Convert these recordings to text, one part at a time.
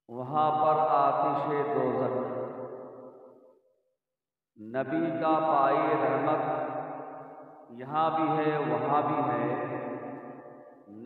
वहां पर आतिशे दोज़ख, नबी का पाए रहमत यहाँ भी है वहाँ भी है।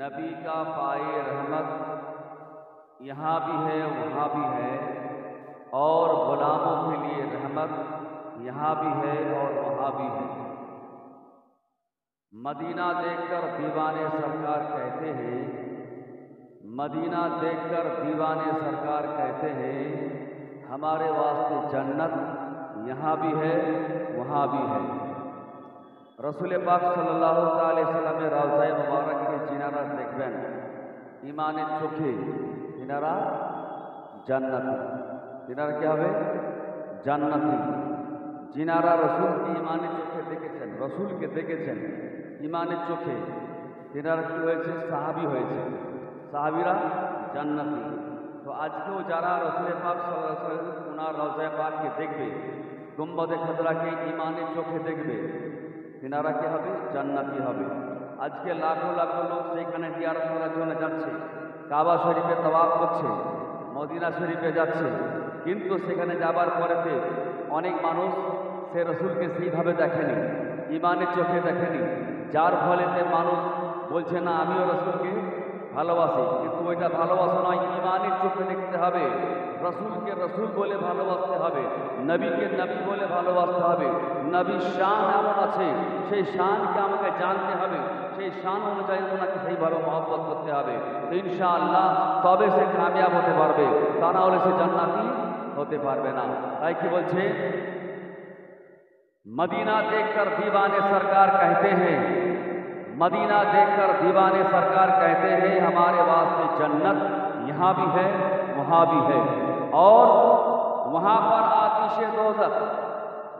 नबी का पाए रहमत यहाँ भी है वहाँ भी है, और गुलामों के लिए रहमत यहाँ भी है और वहाँ भी है। मदीना देखकर दीवाने सरकार कहते हैं, मदीना देखकर दीवाने सरकार कहते हैं, हमारे वास्ते जन्नत यहाँ भी है वहाँ भी है। रसूल पाक सल्लल्लाहु अलैहि वसल्लम रौज़ाए मुबारक के जिनारा देखबेन, इमाने चोखे जिनारा জান্নাতি, তিনারা কি হবে? জান্নাতি। जिनारा रसूल की ইমানের চোখে দেখেছেন, রসুলকে দেখেছেন ইমানের চোখে, তিনারা কি হয়েছে? সাহাবী হয়েছে। সাহাবীরা জান্নাতি। তো আজকেও যারা রসুল পাক সাল্লাল্লাহু আলাইহি ওয়াসাল্লাম ওনার রওজায়ে পাককে দেখবে, গুম্বদে খাজরাকে ইমানের চোখে দেখবে, তিনারা কি হবে? জান্নাতি হবে। আজকে লাখো লাখো লোক সেইখানে জিয়ারত করার জন্য যাচ্ছে, কাবা শরীফে তাওয়াফ করছে, মদিনা শরীফে যাচ্ছে, কিন্তু সেখানে যাবার পরেতে অনেক মানুষ সে রসুলকে সেইভাবে দেখেনি, ইমানের চোখে দেখেনি, যার ফলেতে মানুষ বলছে না আমিও রসুলকে ভালোবাসি, কিন্তু ওইটা ভালোবাসা নয়, ইমানের চোখে দেখতে হবে। রসুলকে রসুল বলে ভালোবাসতে হবে, নবীকে নবী বলে ভালোবাসতে হবে। নবীর শান এমন আছে, সেই শানকে আমাকে জানতে হবে, সেই শান অনুযায়ী ওনাকে সেইভাবে মহব্বত করতে হবে। তো ইনশাআল্লাহ তবে সে কামিয়াব হতে পারবে, তা না হলে সে জান্নাতি হতে পারবে না। তাই কি বলছে? मदीना देखकर दीवाने सरकार कहते हैं, मदीना देखकर दीवाने सरकार कहते हैं, हमारे वास्ते जन्नत यहाँ भी है वहाँ भी है, और वहाँ पर आतिशे दोज़ख,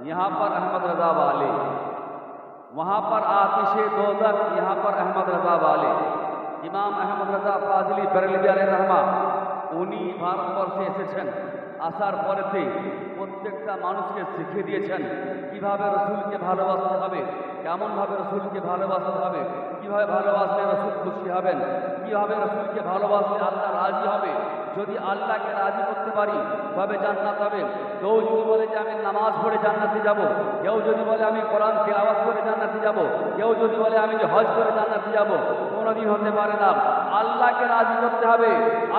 यहाँ पर अहमद रज़ा वाले, वहाँ पर आतिशे दोज़ख, यहाँ पर अहमद रज़ा वाले। इमाम अहमद रज़ा फाजली बरेलवी आलैहि रहमा উনি ভারতবর্ষে এসেছেন, আসার পরেতে প্রত্যেকটা মানুষকে শিখিয়ে দিয়েছেন কিভাবে রসুলকে ভালোবাসতে হবে, কেমনভাবে রসুলকে ভালোবাসতে হবে, কিভাবে ভালোবাসলে রসুল খুশি হবেন, কিভাবে রসুলকে ভালোবাসলে আল্লাহ রাজি হবে। যদি আল্লাহকে রাজি করতে পারি তবে জান্নাত হবে। কেউ যদি বলে যে আমি নামাজ পড়ে জান্নাতে যাব, কেউ যদি বলে আমি কোরআন তিলাওয়াত করে জান্নাতে যাব, কেউ যদি বলে আমি যে হজ করে জান্নাতে যাব, কোনোদিন হতে পারে না। আল্লাহকে রাজি করতে হবে,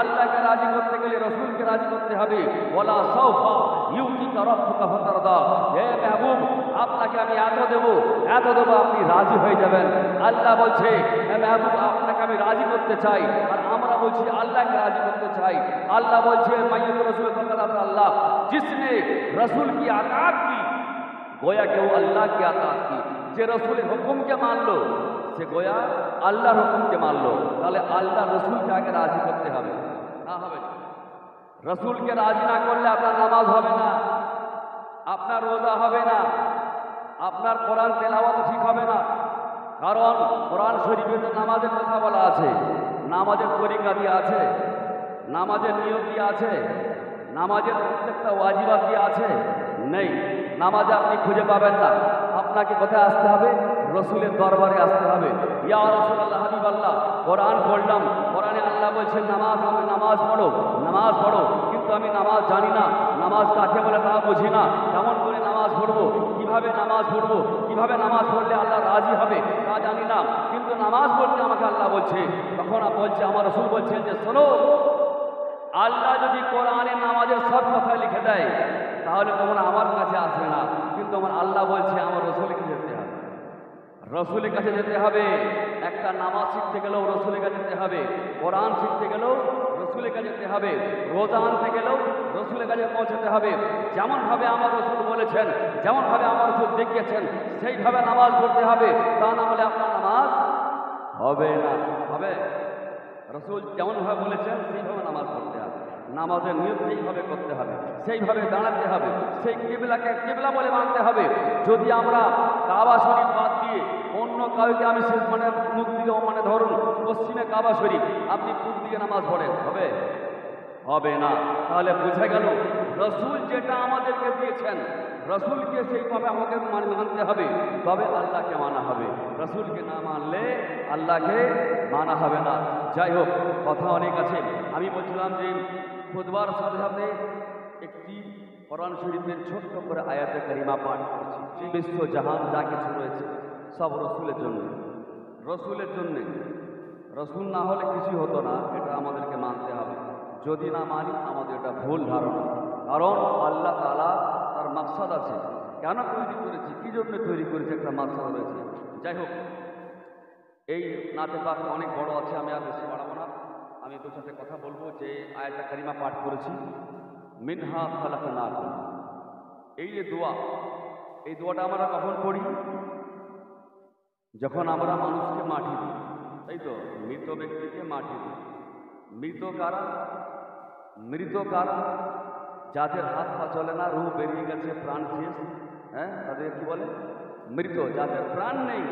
আল্লাহকে রাজি করতে গেলে রসুলকে রাজি করতে হবে। ওয়ালা সাউফা ইউতিকা রাব্বুকা ফাতারদা, হে মাহবুব আপনাকে আমি এত দেবো আপনি রাজি হয়ে যাবেন। আল্লাহ বলছে হে মাহবুব আপনাকে আমি রাজি করতে চাই, আর আমরা বলছি আল্লাহকে রাজি করতে চাই। अल्लाह बोलছে মাইয়াত রসুল ফকাত আল্লাহ, जिसने रसूल की आतात की गोया के वो अल्लाह की आतात की। যে রসুলের হুকুমকে মানলো সে গোয়া আল্লাহর হুকুমকে মানলো। তাহলে আল্লাহ রসুলকে আগে রাজি করতে হবে, না হবে রসুলকে রাজি না করলে আপনার নামাজ হবে না, আপনার রোজা হবে না, আপনার কোরআন তেলাওয়াত ঠিক হবে না। কারণ কোরআন শরীফে তো নামাজের কথা বলা আছে, নামাজের তরিকা দিয়ে আছে, নামাজের নিয়ম দিয়ে আছে, নামাজের প্রত্যেকটা ওয়াজিবাত দিয়ে আছে? নেই। নামাজে আপনি খুঁজে পাবেন না। আপনাকে কোথায় আসতে হবে? রসুলের দরবারে আসতে হবে। ইয়া রাসূলুল্লাহ হাবিবাল্লাহ, কোরআন পড়লাম, কোরআনে আল্লাহ বলছেন নামাজ হবে, নামাজ পড়ো, নামাজ পড়ো, কিন্তু আমি নামাজ জানি না, নামাজ কাকে বলে তা বুঝি না, কেমন করে নামাজ পড়বো, কিভাবে নামাজ পড়বো, কিভাবে নামাজ পড়লে আল্লাহ রাজি হবে তা জানি না, কিন্তু নামাজ পড়তে আমাকে আল্লাহ বলছে। তখন বলছে আমার রসুল বলছেন যে শোনো, আল্লাহ যদি কোরআনে নামাজের সব কথা লিখে দেয় তাহলে তোমরা আমার কাছে আসবে না, কিন্তু আমার আল্লাহ বলছে আমার রসুলের কাছে যেতে হবে, রসুলের কাছে যেতে হবে। একটা নামাজ শিখতে গেলেও রসুলের কাছে যেতে হবে, কোরআন শিখতে গেলেও রসুলের কাছে যেতে হবে, রোজা আনতে গেলেও রসুলের কাছে পৌঁছাতে হবে। যেমনভাবে আমার রসুল বলেছেন, যেমনভাবে আমার রসুল দেখিয়েছেন সেইভাবে নামাজ পড়তে হবে, তা না হলে আপনার নামাজ হবে না। হবে রসুল যেমনভাবে বলেছেন সেইভাবে নামাজ পড়তে হবে, নামাজের নিয়ত সেইভাবে করতে হবে, সেইভাবে দাঁড়াতে হবে, সেই কিবলাকে কিবলা বলে মানতে হবে। যদি আমরা কাবা শরীফ বাদ দিয়ে অন্য কাউকে আমি মানে মুখ দিকে মানে ধরুন পশ্চিমে কাবা শরীফ, আপনি পূর্ব দিকে নামাজ পড়েন, হবে? হবে না। তাহলে বুঝে গেল রসুল যেটা আমাদেরকে দিয়েছেন রসুলকে সেইভাবে আমাকে মানতে হবে, তবে আল্লাহকে মানা হবে। রসুলকে না মানলে আল্লাহকে মানা হবে না। যাই হোক, কথা অনেক আছে। আমি বলছিলাম যে খুতবার সাথে সাথে একটি কোরআন শরীফের ছোট্ট করে আয়াতে কারিমা পাঠ করেছি। বিশ্ব জাহান যা কিছু রয়েছে সব রসুলের জন্য, রসুলের জন্যে। রসুল না হলে কিছু হতো না, এটা আমাদেরকে মানতে হবে। যদি না মানি আমাদের এটা ভুল ধারণা। কারণ আল্লাহ তাআলা তার মাকসাদ আছে, কেন তৈরি করেছি, কী জন্য তৈরি করেছে, একটা মাকসাদ রয়েছে। যাই হোক, এই নাতে পাক অনেক বড় আছে, আমি আর বেশি বাড়াবো না। আমি তোর সাথে কথা বলবো যে আয়াতে কারিমা পাঠ করেছি, মিনহা খালাকনাকুম। এই যে দোয়া, এই দোয়াটা আমরা কখন পড়ি? যখন আমরা মানুষকে মাটি দিই, তাই তো, মৃত ব্যক্তিকে মাটি দিই। মৃত কারা? মৃত কারা? যাদের হাত পা চলে না, রূহ বেরিয়ে গেছে, প্রাণ শেষ, হ্যাঁ, তাদের কি বলে? মৃত। যাদের প্রাণ নেই,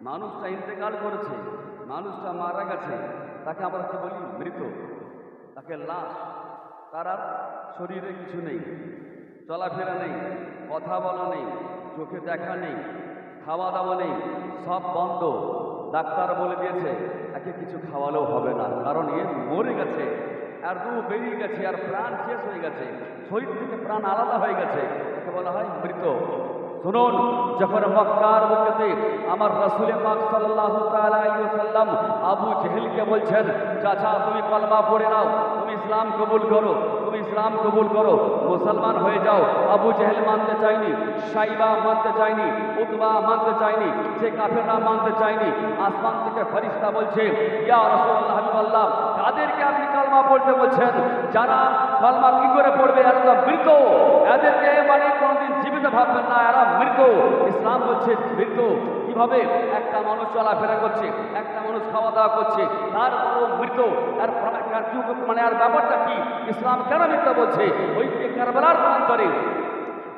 মানুষটা ইন্তেকাল করেছে, মানুষটা মারা গেছে, তাকে আমরা কি বলি? মৃত। তাকে লাশ। তার আর শরীরে কিছু নেই, চলাফেরা নেই, কথা বলা নেই, চোখে দেখা নেই, খাওয়া দাওয়া নেই, সব বন্ধ। ডাক্তার বলে দিয়েছে একে কিছু খাওয়ালেও হবে না, কারণ এ মরে গেছে, আর রূহ বেরিয়ে গেছে, আর প্রাণ শেষ হয়ে গেছে, শরীর থেকে প্রাণ আলাদা হয়ে গেছে, একে বলা হয় মৃত। শুনুন, যখন মক্কার বুকেতে আমার রাসূল পাক সাল্লাল্লাহু তাআলা আলাইহি ওয়াসাল্লাম আবু জেহেলকে বলছেন, চাচা তুমি কলমা পড়ে নাও, তুমি ইসলাম কবুল করো, তুমি ইসলাম কবুল করো, মুসলমান হয়ে যাও। আবু জেহেল মানতে চায়নি, সাইবা মানতে চায়নি, উতবা মানতে চায়নি, যে কাফেররা মানতে চায়নি। আসমান থেকে ফেরেশতা বলছে, ইয়া রাসূলুল্লাহ হাবিবাল্লাহ, কাদেরকে আপনি কলমা পড়তে বলছেন? যারা কলমা কি করে পড়বে? এরা তো মৃত, এদেরকে মানে কোনদিন জীবিত ভাববেন না, এরা মৃত। ইসলাম বলছে মৃত কিভাবে? একটা মানুষ চলাফেরা করছে, একটা মানুষ খাওয়া দাওয়া করছে, তারপরও মৃত। আর মানে আর ব্যাপারটা কি? ইসলাম কেন মিথ্যা বলছে? ওই কারবালার প্রান্তরে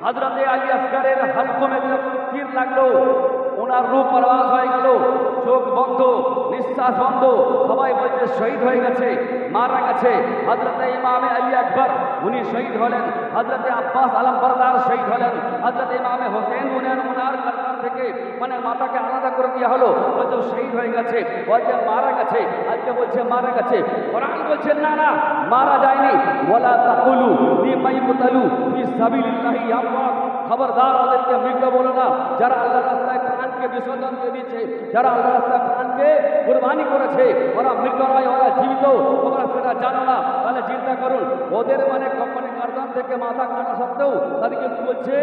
হযরতে আলী আসগরের হালকমে যখন তীর লাগলো, ওনার রূপ পরবাস হয়ে গেল, চোখ বন্ধ, নিঃশ্বাস বন্ধ, সবাই বলছে শহীদ হয়ে গেছে, মারা গেছে। হযরতে ইমামে আলী আকবর উনি শহীদ হলেন, হযরতে আব্বাস আলমবরদার শহীদ হলেন, হযরতে ইমামে হোসেন ওনার কারবার থেকে মানে মাথাকে আলাদা করে দেওয়া হলো, বলছে শহীদ হয়ে গেছে, বলছে মারা গেছে, আজকে বলছে মারা গেছে। কোরআন বলছে না না, মারা যায়নি। ওয়ালা তাকুলু লিমাইয়ুকতালু ফি সাবিলিল্লাহি আমওয়াত। খবরদার ওদেরকে মৃত বলো না, যারা আল্লাহর রাস্তায় প্রাণকে বিসর্জন দিয়ে দিয়েছে, যারা আল্লাহর রাস্তায় প্রাণকে কুরবানি করেছে, ওরা মৃত নয়, ওরা জীবিত। তোমরা সেটা জানো না, তাহলে চিন্তা করুন, ওদের মানে কোম্পানি গার্দান থেকে মাথা কাটা সত্ত্বেও তাদেরকে কি বলছে?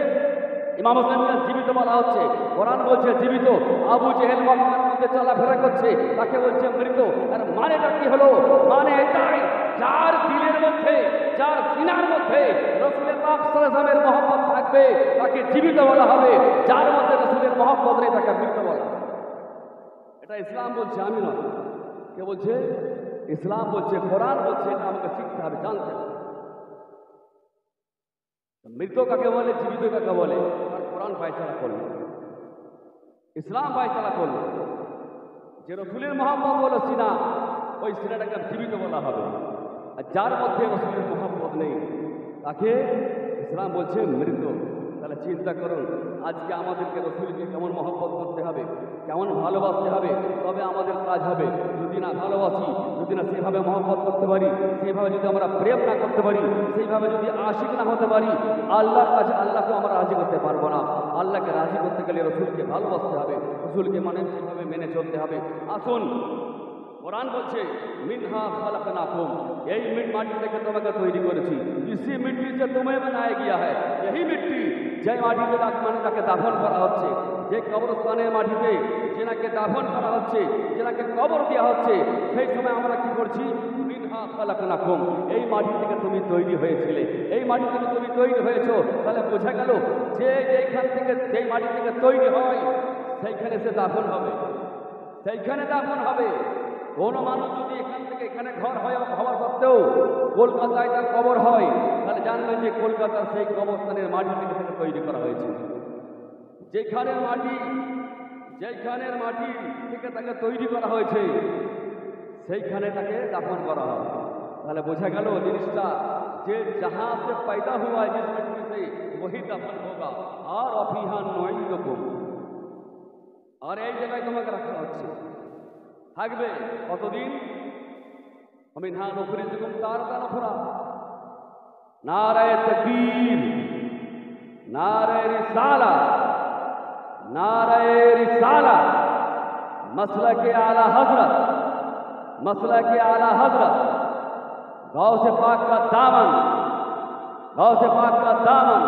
ইমাম হোসেনকে জীবিত বলা হচ্ছে, কোরআন বলছে জীবিত। আবু জেহেল মক্কার মধ্যে চলাফেরা করছে, তাকে বলছে মৃত। আর মানেটা কি হলো? মানে এটাই, যার দিলের মধ্যে, যার সিনার মধ্যে রাসূলের পাক সাল্লাল্লাহু আলাইহি ওয়াসাল্লামের মহব্বত থাকবে তাকে জীবিত বলা হবে, যার মধ্যে রাসূলের মহব্বত নেই তাকে মৃত বলা হবে। এটা ইসলাম বলছে, আমি নয়। কে বলছে? ইসলাম বলছে, কোরআন বলছে, এটা আমাকে শিখতে হবে, জানতে হবে। মৃত কাকে বলে, জীবিত কাকে বলে, আর কোরআন ফায়সালা করল, ইসলাম ফায়সালা করল যে রাসূলের মহব্বত হলো সিনা, ওই সিনাটাকে জীবিত বলা হবে। আর যার মধ্যে রাসূলের মহব্বত নেই তাকে ইসলাম বলছে মৃত। তাহলে চিন্তা করুন, আজকে আমাদেরকে রাসূলকে কেমন মহব্বত করতে হবে, কেমন ভালোবাসতে হবে, তবে আমাদের কাজ হবে। যদি না ভালোবাসি, যদি না সেভাবে মহব্বত করতে পারি, সেইভাবে যদি আমরা প্রেম না করতে পারি, সেইভাবে যদি আশিক না হতে পারি, আল্লাহর কাছে আল্লাহকে আমরা রাজি করতে পারবো না। আল্লাহকে রাজি করতে গেলে রাসূলকে ভালোবাসতে হবে, রাসূলকে মানে সেভাবে মেনে চলতে হবে। আসুন, কোরআন বলছে মিনহা খালাকনাকুম, এই মাটি থেকে তোমাকে তৈরি করেছি। ইসি মিट्टी से तुम्हें बनाया गया है। यही मिट्टी, যে মাটিতে তাকে দাফন করা হচ্ছে, যে কবরস্থানের মাটিতে যেনাকে দাফন করা হচ্ছে, যেনাকে কবর দেওয়া হচ্ছে, সেই সময় আমরা কি করছি? মিনহা খালাকনাকুম, এই মাটি থেকে তুমি তৈরি হয়েছিলে, এই মাটি থেকে তুমি তৈরি হয়েছো। তাহলে বোঝা গেল যে যেখান থেকে, যেই মাটি থেকে তৈরি হয় সেইখানে সে দাফন হবে, সেইখানে দাফন হবে। কোনো মানুষ যদি এখান থেকে এখানে ঘর হওয়া সত্ত্বেও কলকাতায় তার কবর হয়, তাহলে জানবেন যে কলকাতার সেই কবরস্থানের মাটি থেকে সেটা তৈরি করা হয়েছে। যেখানের মাটি থেকে তাকে তৈরি করা হয়েছে সেইখানে তাকে দাফন করা হয়। তাহলে বোঝা গেল জিনিসটা যে जहां से पैदा हुआ है जिस मिट्टी से वही दफन होगा और अफीहा नुईदुकुम, और এই জায়গায় তোমাকে রাখা হচ্ছে, থাকবে কতদিন? वमिन्हा नुखरिजुकुम तारतन उखरा। नारे तकबीर, नारे रिसाला, नारे रिसाला, मसलक आला हजरत, मसलक आला हजरत, गौसे पाक का दामन, गौसे पाक का दामन